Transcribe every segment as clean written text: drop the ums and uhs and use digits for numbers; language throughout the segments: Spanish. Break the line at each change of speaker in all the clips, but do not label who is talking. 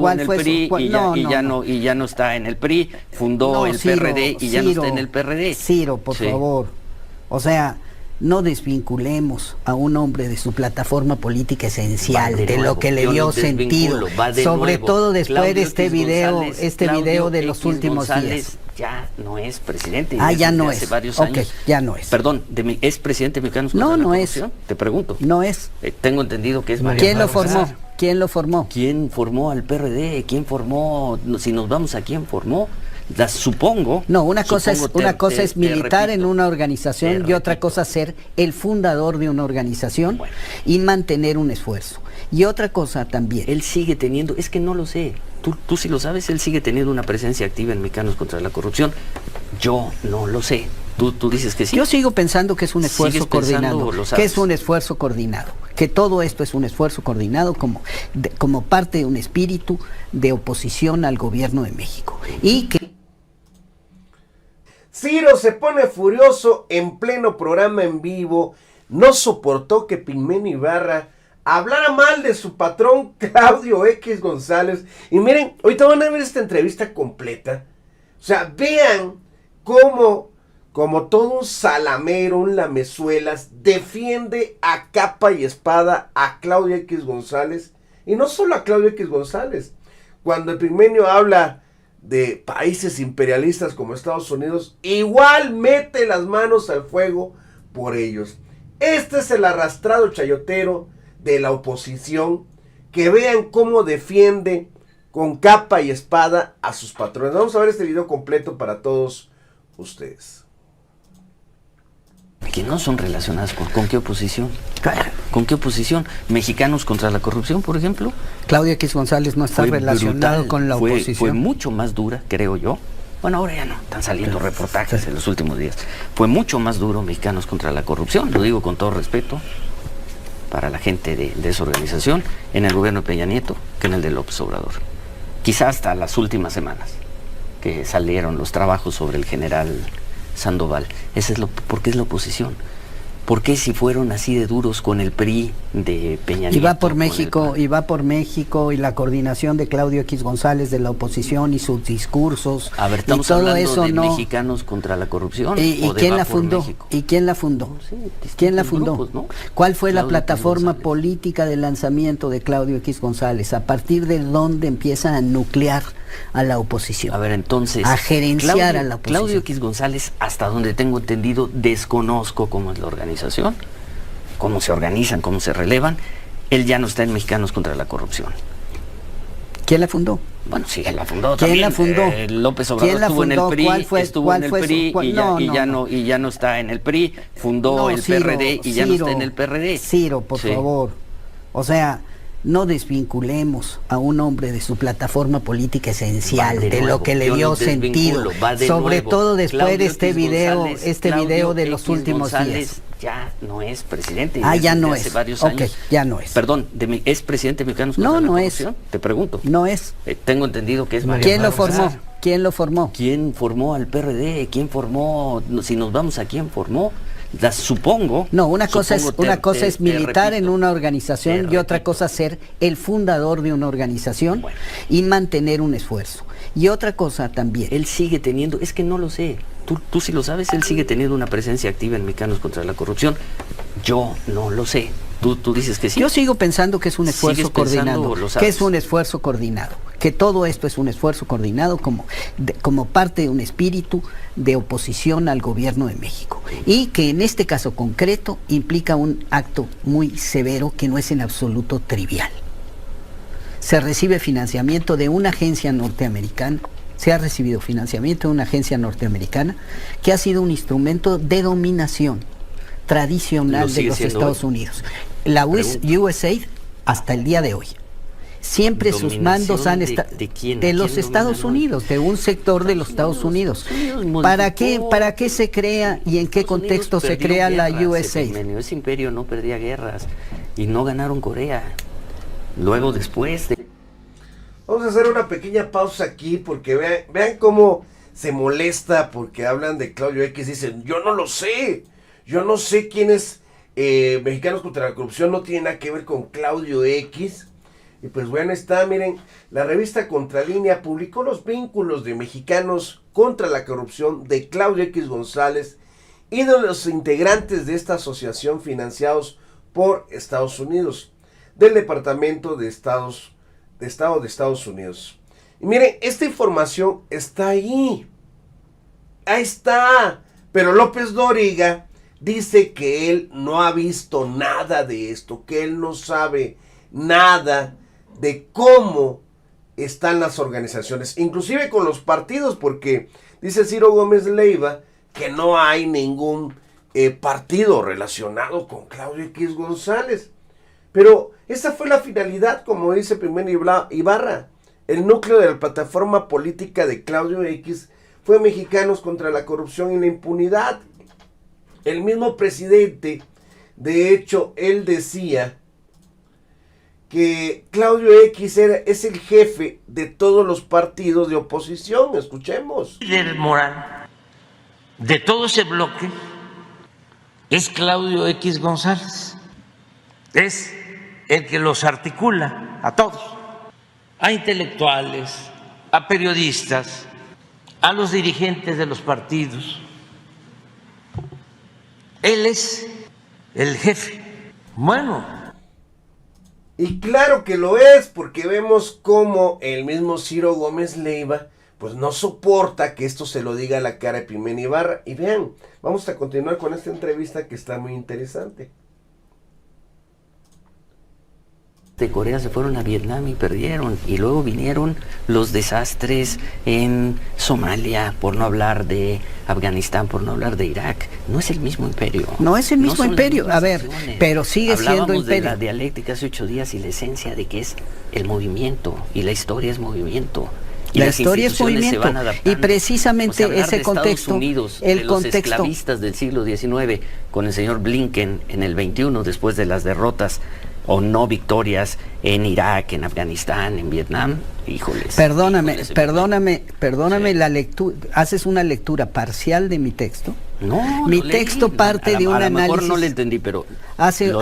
estuvo en el PRI y ya no está en el PRI, fundó el PRD y ya no está en el PRD.
Ciro, por favor. O sea, no desvinculemos a un hombre de su plataforma política esencial, de lo que le dio sentido, sobre todo después de este video de los últimos días.
Ya no es presidente.
Ya no es.
Hace varios años.
Ya no es.
Perdón, ¿es presidente de Mexicanos contra la Corrupción? Te pregunto.
No es.
Tengo entendido que es María
¿Quién lo formó? ¿Quién lo formó?
¿Quién formó al PRD? ¿Quién formó? Si nos vamos a quién formó, supongo.
No, una cosa es militar en una organización y otra cosa ser el fundador de una organización y mantener un esfuerzo. Y otra cosa también.
Él sigue teniendo, es que no lo sé. Tú sí lo sabes, él sigue teniendo una presencia activa en Mexicanos contra la Corrupción. Yo no lo sé. Tú dices que sí.
Yo sigo pensando que es un esfuerzo coordinado. Que es un esfuerzo coordinado. Que todo esto es un esfuerzo coordinado como parte de un espíritu de oposición al gobierno de México. Y que
Ciro se pone furioso en pleno programa en vivo. No soportó que Pigmenio Ibarra hablara mal de su patrón Claudio X González. Y miren, ahorita van a ver esta entrevista completa. O sea, vean cómo como todo un salamero, un lamezuelas, defiende a capa y espada a Claudio X González. Y no solo a Claudio X González. Cuando el Pigmenio habla de países imperialistas como Estados Unidos, igual mete las manos al fuego por ellos. Este es el arrastrado chayotero de la oposición, que vean cómo defiende con capa y espada a sus patrones. Vamos a ver este video completo para todos ustedes.
Que no son relacionadas con qué oposición. ¿Con qué oposición? ¿Mexicanos contra la corrupción, por ejemplo?
Claudio X González no está relacionado con la oposición.
Fue mucho más dura, creo yo. Bueno, ahora ya no, están saliendo reportajes en los últimos días. Fue mucho más duro Mexicanos contra la Corrupción, lo digo con todo respeto para la gente de esa organización, en el gobierno de Peña Nieto, que en el de López Obrador. Quizás hasta las últimas semanas que salieron los trabajos sobre el general Sandoval. ¿Por qué es la oposición? ¿Por qué si fueron así de duros con el PRI de Peña Nieto?
Y va por México y la coordinación de Claudio X González de la oposición y sus discursos.
A ver, estamos hablando de Mexicanos contra la Corrupción.
¿Y quién la fundó? ¿Y quién la fundó?
No sé,
¿Quién la fundó?
Grupos, ¿no?
¿Cuál fue
Claudio
la plataforma política de lanzamiento de Claudio X González? ¿A partir de dónde empieza a nuclear a la oposición?
A ver, entonces,
a gerenciar a la oposición.
Claudio X González, hasta donde tengo entendido, desconozco cómo es la organización, cómo se organizan, cómo se relevan. Él ya no está en Mexicanos contra la Corrupción.
¿Quién la fundó?
Bueno, sí, él la fundó.
¿Quién
también.
la fundó?
López Obrador estuvo en el PRI, y ya no está en el PRI, fundó el PRD y ya no está en el PRD.
Ciro, por favor. O sea, no desvinculemos a un hombre de su plataforma política esencial, de lo que le dio sentido, sobre todo después de este video de los últimos días.
Ya no es presidente.
Ya no es.
Hace varios años.
Ya no es.
Perdón, ¿es presidente de Mexicanos contra la Corrupción?
Es.
Te pregunto.
No es.
Tengo entendido que es María.
¿Quién lo formó? ¿Quién lo formó?
¿Quién formó al PRD? ¿Quién formó? Si nos vamos a quién formó, supongo.
No, una cosa es militar en una organización y otra cosa ser el fundador de una organización y mantener un esfuerzo. Y otra cosa también.
Él sigue teniendo, es que no lo sé. Tú sí lo sabes, él sigue teniendo una presencia activa en Mexicanos contra la Corrupción. Yo no lo sé. Tú dices que sí.
Yo sigo pensando que es un esfuerzo coordinado. Que es un esfuerzo coordinado. Que todo esto es un esfuerzo coordinado como parte de un espíritu de oposición al gobierno de México. Y que en este caso concreto implica un acto muy severo que no es en absoluto trivial. Se recibe financiamiento de una agencia norteamericana. Se ha recibido financiamiento de una agencia norteamericana que ha sido un instrumento de dominación tradicional de los Estados Unidos. La USAID hasta el día de hoy. Siempre sus mandos han estado de los Estados Unidos, de un sector de los Estados Unidos. ¿Para qué se crea y en qué contexto se crea la USAID?
Ese imperio no perdía guerras y no ganaron Corea. Luego después de...
Vamos a hacer una pequeña pausa aquí porque vean cómo se molesta porque hablan de Claudio X. Dicen, yo no lo sé. Yo no sé quién es Mexicanos contra la Corrupción. No tiene nada que ver con Claudio X. Y pues bueno, está, miren, la revista Contralínea publicó los vínculos de mexicanos contra la corrupción de Claudio X González y de los integrantes de esta asociación financiados por Estados Unidos, del Departamento de Estado de Estados Unidos. Y miren, esta información está ahí. Ahí está. Pero López Dóriga dice que él no ha visto nada de esto, que él no sabe nada de cómo están las organizaciones, inclusive con los partidos, porque dice Ciro Gómez Leiva que no hay ningún partido relacionado con Claudio X González. Pero esa fue la finalidad, como dice Pimena Ibarra. El núcleo de la plataforma política de Claudio X fue Mexicanos contra la Corrupción y la Impunidad. El mismo presidente, de hecho, él decía que Claudio X es el jefe de todos los partidos de oposición. Escuchemos.
El líder moral de todo ese bloque es Claudio X González. Es el que los articula a todos, a intelectuales, a periodistas, a los dirigentes de los partidos. Él es el jefe. Bueno.
Y claro que lo es, porque vemos cómo el mismo Ciro Gómez Leiva pues no soporta que esto se lo diga a la cara de Pimena Ibarra. Y vean, vamos a continuar con esta entrevista que está muy interesante.
De Corea se fueron a Vietnam y perdieron, y luego vinieron los desastres en Somalia, por no hablar de Afganistán, por no hablar de Irak. No es el mismo imperio.
No es el mismo imperio, a ver, pero sigue siendo imperio.
Hablábamos de la dialéctica hace 8 días y la esencia de que es el movimiento, y la historia es movimiento. Y
la historia es movimiento, y precisamente
pues
ese contexto,
Unidos, el contexto, los esclavistas del siglo XIX, con el señor Blinken en el 21, después de las derrotas o no victorias en Irak, en Afganistán, en Vietnam, híjoles.
Perdóname, la lectura, haces una lectura parcial de mi texto.
No,
mi texto parte de un análisis.
A lo mejor no le entendí, pero
hace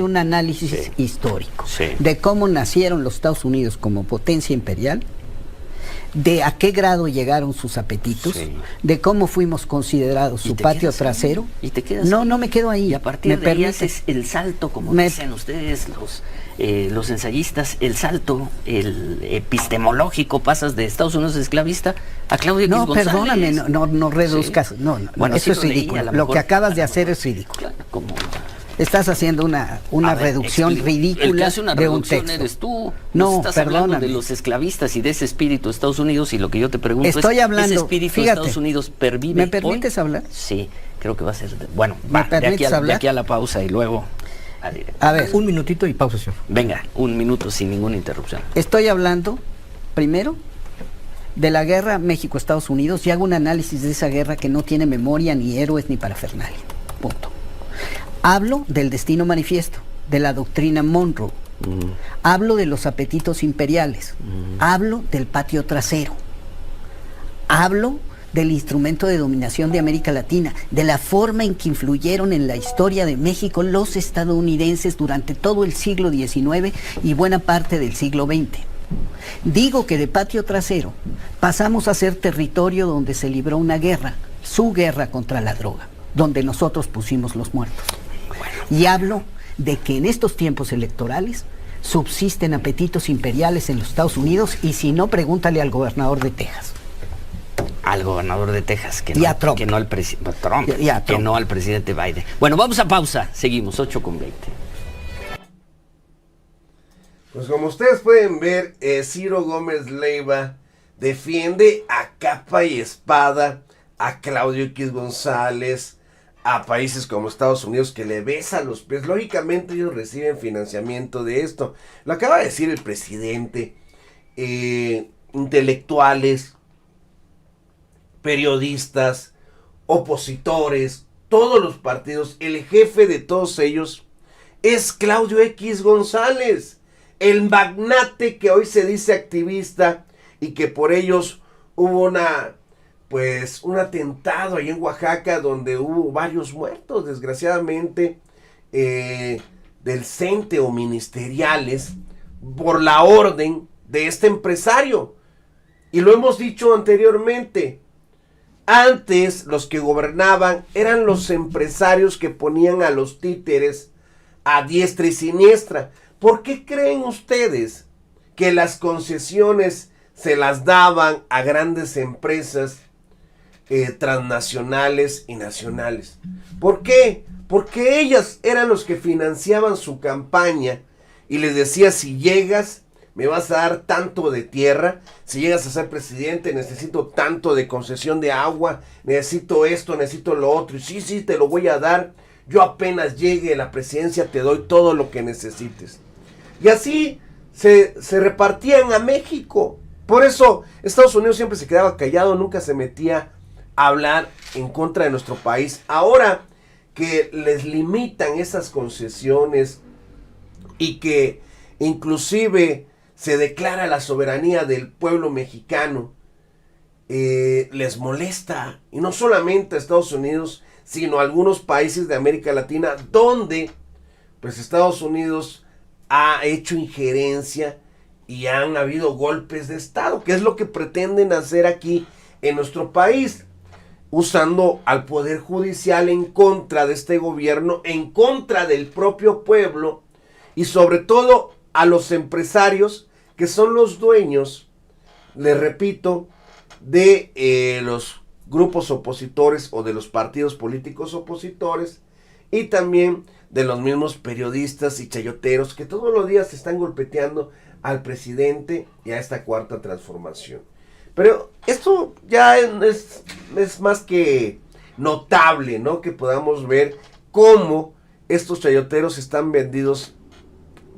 un análisis histórico de cómo nacieron los Estados Unidos como potencia imperial, de a qué grado llegaron sus apetitos, de cómo fuimos considerados su patio trasero.
¿Y te quedas
no, no me quedo ahí.
Y a partir de ahí haces el salto, como dicen ustedes, los ensayistas, el salto, el epistemológico, pasas de Estados Unidos esclavista a Claudio X González.
Perdóname, no reduzcas, bueno, eso es ridículo. Lo que acabas de hacer es ridículo.
Claro, como
estás haciendo una reducción ridícula
el que hace una
de un
reducción
texto.
Eres tú.
No,
estás
perdóname.
hablando de los esclavistas y de ese espíritu de Estados Unidos, y lo que yo te pregunto
Estoy hablando,
¿ese espíritu de Estados Unidos pervive
¿Me permites
hoy?
hablar?
Sí, creo que va a ser... Bueno,
de
aquí a la pausa y luego...
A ver.
Un minutito y pausa, señor.
Venga, un minuto sin ninguna interrupción.
Estoy hablando, primero, de la guerra México-Estados Unidos, y hago un análisis de esa guerra que no tiene memoria, ni héroes, ni parafernalia. Punto. Hablo del destino manifiesto, de la doctrina Monroe. Hablo de los apetitos imperiales. Hablo del patio trasero. Hablo del instrumento de dominación de América Latina, de la forma en que influyeron en la historia de México los estadounidenses durante todo el siglo XIX y buena parte del siglo XX. Digo que de patio trasero pasamos a ser territorio donde se libró una guerra, su guerra contra la droga, donde nosotros pusimos los muertos. Y hablo de que en estos tiempos electorales subsisten apetitos imperiales en los Estados Unidos, y si no, pregúntale al gobernador de Texas.
Al gobernador de Texas, que no al presidente Biden. Bueno, vamos a pausa, seguimos, 8:20.
Pues como ustedes pueden ver, Ciro Gómez Leiva defiende a capa y espada a Claudio X González, a países como Estados Unidos, que le besa los pies. Lógicamente ellos reciben financiamiento de esto. Lo acaba de decir el presidente. Intelectuales, periodistas, opositores, todos los partidos, el jefe de todos ellos es Claudio X González, el magnate que hoy se dice activista, y que por ellos hubo un atentado ahí en Oaxaca donde hubo varios muertos, desgraciadamente, del CENTE o ministeriales por la orden de este empresario. Y lo hemos dicho anteriormente, antes los que gobernaban eran los empresarios que ponían a los títeres a diestra y siniestra. ¿Por qué creen ustedes que las concesiones se las daban a grandes empresas transnacionales y nacionales? ¿Por qué? Porque ellas eran los que financiaban su campaña y les decía: si llegas me vas a dar tanto de tierra, si llegas a ser presidente necesito tanto de concesión de agua, necesito esto, necesito lo otro, y sí, te lo voy a dar, yo apenas llegue a la presidencia te doy todo lo que necesites. Y así se repartían a México. Por eso Estados Unidos siempre se quedaba callado, nunca se metía a hablar en contra de nuestro país. Ahora que les limitan esas concesiones y que inclusive se declara la soberanía del pueblo mexicano, les molesta. Y no solamente a Estados Unidos, sino a algunos países de América Latina, donde pues Estados Unidos ha hecho injerencia y han habido golpes de Estado, que es lo que pretenden hacer aquí en nuestro país, usando al Poder Judicial en contra de este gobierno, en contra del propio pueblo y sobre todo a los empresarios que son los dueños, les repito, de los grupos opositores o de los partidos políticos opositores, y también de los mismos periodistas y chayoteros que todos los días están golpeteando al presidente y a esta cuarta transformación. Pero esto ya es más que notable, ¿no? Que podamos ver cómo estos chayoteros están vendidos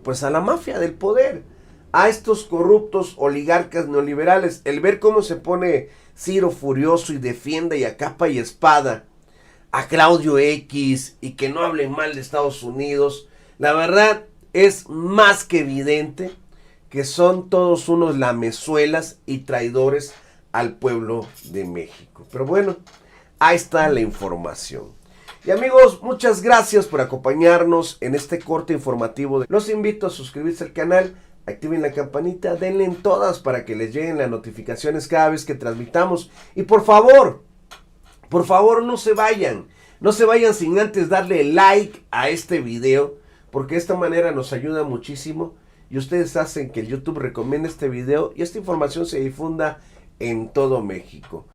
pues a la mafia del poder, a estos corruptos oligarcas neoliberales. El ver cómo se pone Ciro furioso y defiende y a capa y espada a Claudio X y que no hable mal de Estados Unidos, la verdad es más que evidente que son todos unos lamezuelas y traidores al pueblo de México. Pero bueno, ahí está la información. Y amigos, muchas gracias por acompañarnos en este corte informativo. Los invito a suscribirse al canal, activen la campanita, denle en todas para que les lleguen las notificaciones cada vez que transmitamos. Y por favor no se vayan sin antes darle like a este video, porque de esta manera nos ayuda muchísimo y ustedes hacen que el YouTube recomiende este video y esta información se difunda en todo México.